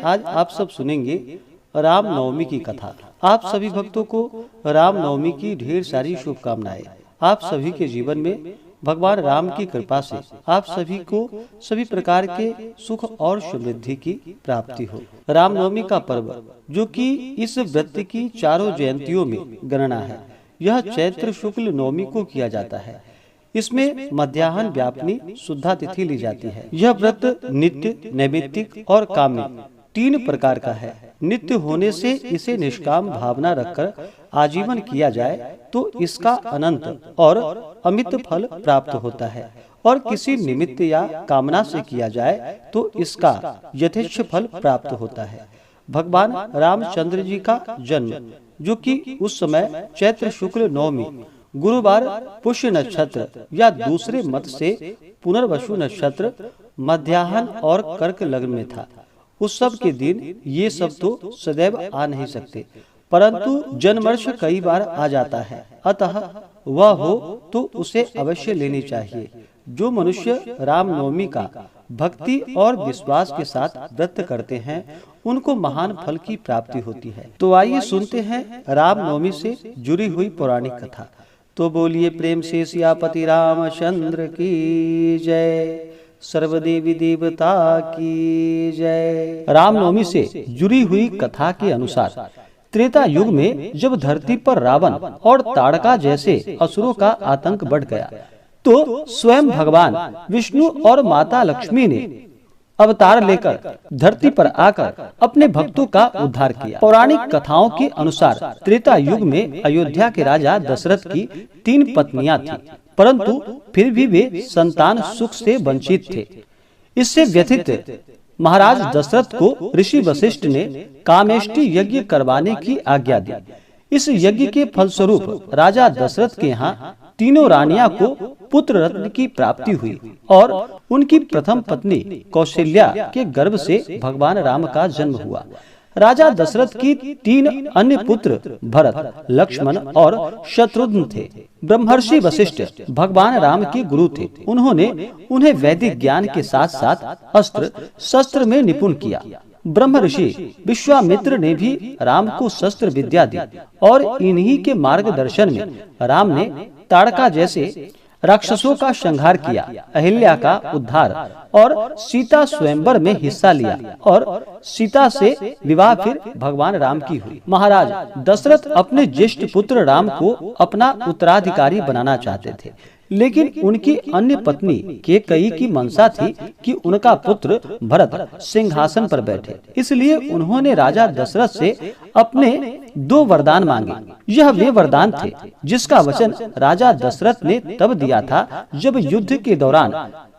आज आप सब सुनेंगे रामनवमी की कथा। आप सभी भक्तों को रामनवमी की ढेर सारी शुभकामनाएं। आप सभी के जीवन में भगवान राम की कृपा से आप सभी को सभी प्रकार के सुख और समृद्धि की प्राप्ति हो। रामनवमी का पर्व, जो कि इस व्रत की चारों जयंतियों में गणना है, यह चैत्र शुक्ल नवमी को किया जाता है। इसमें मध्याह्न व्यापनी शुद्धा तिथि ली जाती है। यह व्रत नित्य, नैमित्तिक और काम्य तीन प्रकार का है। नित्य होने से इसे निष्काम भावना रखकर आजीवन किया जाए तो इसका अनंत और अमित फल प्राप्त होता है, और किसी निमित्त या कामना से किया जाए तो इसका यथेच्छ फल प्राप्त होता है। भगवान रामचंद्र जी का जन्म, जो कि उस समय चैत्र शुक्ल नवमी गुरुवार पुष्य नक्षत्र या दूसरे मत से पुनर्वसु नक्षत्र मध्याह्न और कर्क लग्न में था। उत्सव के दिन ये सब तो सदैव आ नहीं सकते, परंतु जन्मवर्ष कई बार आ जाता है। अतः वह हो तो उसे अवश्य लेनी चाहिए। जो मनुष्य रामनवमी का भक्ति और विश्वास के साथ व्रत करते हैं, उनको महान फल की प्राप्ति होती है। तो आइए सुनते हैं रामनवमी से जुड़ी हुई पौराणिक कथा। तो बोलिए प्रेम से सियापति रामचंद्र की जय, सर्वदेवी देवता की जय। रामनवमी से जुड़ी हुई कथा के अनुसार त्रेता युग में जब धरती पर रावण और ताड़का जैसे असुरों का आतंक बढ़ गया, तो स्वयं भगवान विष्णु और माता लक्ष्मी ने अवतार लेकर धरती पर आकर अपने भक्तों का उद्धार किया। पौराणिक कथाओं के अनुसार त्रेता युग में अयोध्या के राजा दशरथ की 3 पत्नियां थीं, परंतु फिर भी वे संतान सुख से वंचित थे। इससे व्यथित महाराज दशरथ को ऋषि वशिष्ठ ने कामेष्टि यज्ञ करवाने की आज्ञा दी। इस यज्ञ के फलस्वरूप राजा दशरथ के यहाँ तीनों रानियां को पुत्र रत्न की प्राप्ति हुई, और उनकी प्रथम पत्नी कौशल्या के गर्भ से भगवान राम का जन्म हुआ। राजा दशरथ की 3 अन्य पुत्र भरत, लक्ष्मण और शत्रुघ्न थे। ब्रह्मर्षि वशिष्ठ भगवान राम के गुरु थे। उन्होंने उन्हें वैदिक ज्ञान के साथ साथ अस्त्र शस्त्र में निपुण किया। ब्रह्म ऋषि विश्वामित्र ने भी राम को शस्त्र विद्या दी, और इन्हीं के मार्गदर्शन में राम ने ताड़का जैसे राक्षसों का संहार किया, अहिल्या का उद्धार और सीता स्वयंवर में हिस्सा लिया, और सीता से विवाह फिर भगवान राम की हुई। महाराज दशरथ अपने ज्येष्ठ पुत्र राम को अपना उत्तराधिकारी बनाना चाहते थे, लेकिन उनकी अन्य पत्नी कैकेयी की मंशा थी कि उनका पुत्र भरत सिंहासन पर बैठे। इसलिए उन्होंने राजा दशरथ से अपने 2 वरदान मांगे। यह वे वरदान थे जिसका वचन राजा दशरथ ने तब दिया था जब युद्ध के दौरान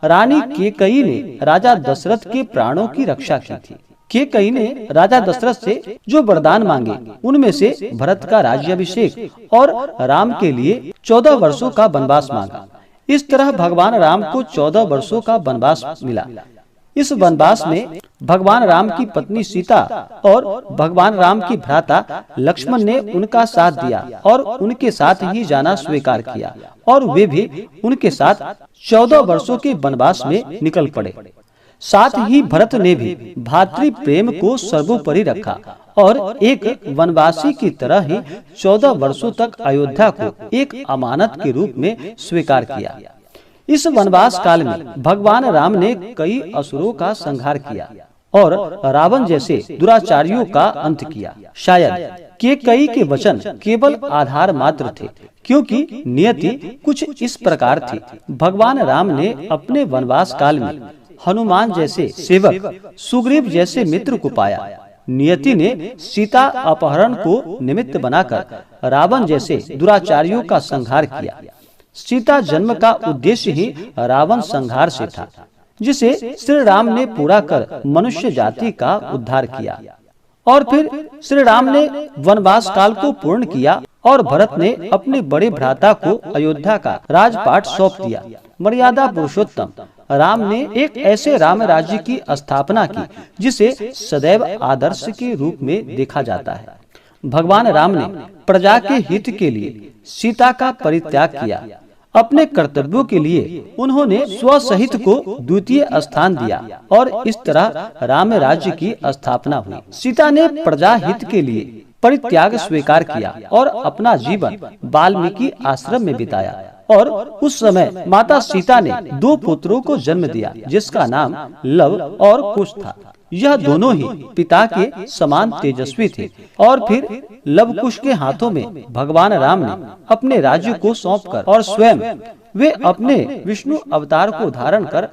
रानी कैकेयी ने राजा दशरथ के प्राणों की रक्षा की थी। कैकेयी ने राजा दशरथ से जो वरदान मांगे, उनमें से भरत का राज्याभिषेक और राम के लिए 14 वर्षों का वनवास मांगा। इस तरह भगवान राम को 14 वर्षों का वनवास मिला। इस वनवास में भगवान राम की पत्नी सीता और भगवान राम की भ्राता लक्ष्मण ने उनका साथ दिया और उनके साथ ही जाना स्वीकार किया, और वे भी उनके साथ 14 वर्षों के वनवास में निकल पड़े। साथ ही भरत ने भी भातृ प्रेम को सर्वोपरि रखा और एक वनवासी की तरह ही 14 वर्षों तक अयोध्या को एक अमानत के रूप में स्वीकार किया। इस वनवास काल में भगवान राम ने कई असुरों का संहार किया और रावण जैसे दुराचारियों का अंत किया। शायद कैकेयी के वचन केवल आधार मात्र थे, क्योंकि नियति कुछ इस प्रकार थी। भगवान राम ने अपने वनवास काल में हनुमान जैसे सेवक, सुग्रीव जैसे मित्र को पाया। नियति ने सीता अपहरण को निमित्त बनाकर रावण जैसे दुराचारियों का संहार किया। सीता जन्म का उद्देश्य ही रावण संहार से था, जिसे श्री राम ने पूरा कर मनुष्य जाति का उद्धार किया। और फिर श्री राम ने वनवास काल को पूर्ण किया और भरत ने अपने बड़े भ्राता को अयोध्या का राजपाट सौंप दिया। मर्यादा पुरुषोत्तम राम ने एक ऐसे राम राज्य की स्थापना की जिसे सदैव आदर्श के रूप में देखा जाता है। भगवान राम ने प्रजा के हित के लिए सीता का परित्याग किया। अपने कर्तव्यों के लिए उन्होंने स्वसहित को द्वितीय स्थान दिया और इस तरह राम राज्य की स्थापना हुई। सीता ने प्रजा हित के लिए परित्याग स्वीकार किया और अपना जीवन वाल्मीकि आश्रम में बिताया। और उस समय माता सीता ने 2 पुत्रों को जन्म दिया, जिसका नाम लव और कुश था। यह दोनों ही पिता के समान तेजस्वी थे। और फिर लव कुश के हाथों में भगवान राम ने अपने राज्य को सौंपकर और स्वयं वे अपने विष्णु अवतार को धारण कर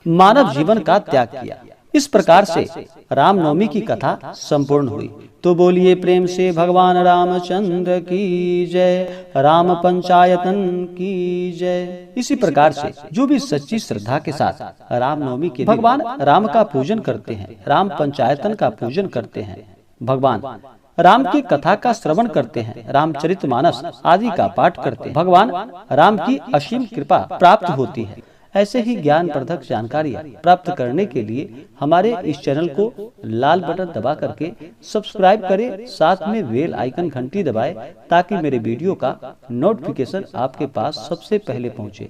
मानव जीवन का त्याग किया। इस प्रकार से रामनवमी की कथा संपूर्ण हुई। तो बोलिए प्रेम से भगवान रामचंद्र की जय, राम पंचायतन की जय। इसी प्रकार से जो भी सच्ची श्रद्धा के साथ रामनवमी के भगवान राम का पूजन करते हैं, राम पंचायतन का पूजन करते हैं, भगवान राम की कथा का श्रवण करते हैं, रामचरितमानस आदि का पाठ करते हैं, भगवान राम की असीम कृपा प्राप्त होती है। ऐसे ही ज्ञानवर्धक जानकारियाँ प्राप्त करने के लिए हमारे इस चैनल को लाल बटन दबा करके सब्सक्राइब करें, साथ में बेल आइकन घंटी दबाएं ताकि मेरे वीडियो का नोटिफिकेशन आपके पास सबसे पहले पहुंचे।